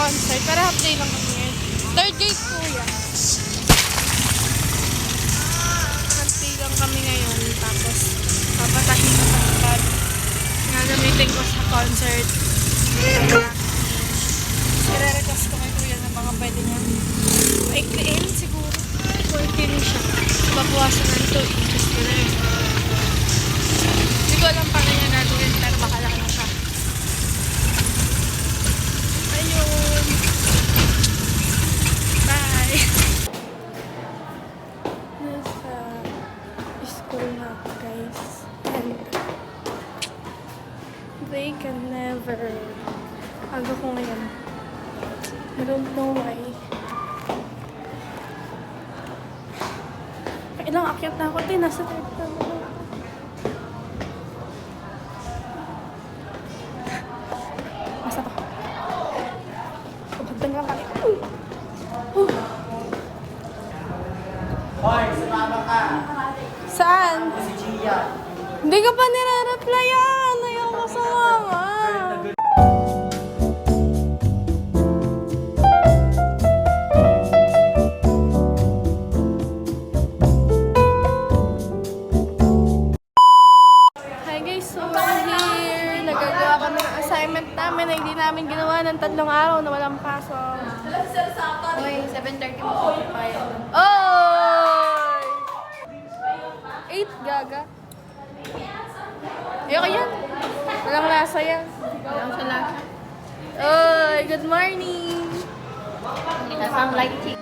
concert. Pero half day lang kami ngayon. Third gate kuya. Half day lang kami ngayon. Tapos, papatahin ko sa bag. Gagamitin ko sa concert. I-request ko kay kuya na baka pwede niya. Maikliin siguro. 14 siya. Babawasan ng 2 inches ko na yun. Hindi ko alam paano niya gagawin, pero baka lang na siya. Ayun. Bye! Nasa school na ako, guys. And they can never. Aga ko ngayon. I don't know why. Ilang akyat na ako, nasa third floor na ako. Basta to. Pagpagdan lang kami. Hoy, sumama ka. Saan? Si Gia. Hindi ka pa nire-replyan. Ayaw ko sumama. Hi guys, so we're here. Nagagawa kami ng assignment namin na hindi namin ginawa ng 3 araw na walang pasok. Uy, 7:30 mo pa yan. Oy! 8 gaga. Ayoko yan. Walang lasa yan. Walang sa lasa. Oy, good morning. Hindi na sang light chick.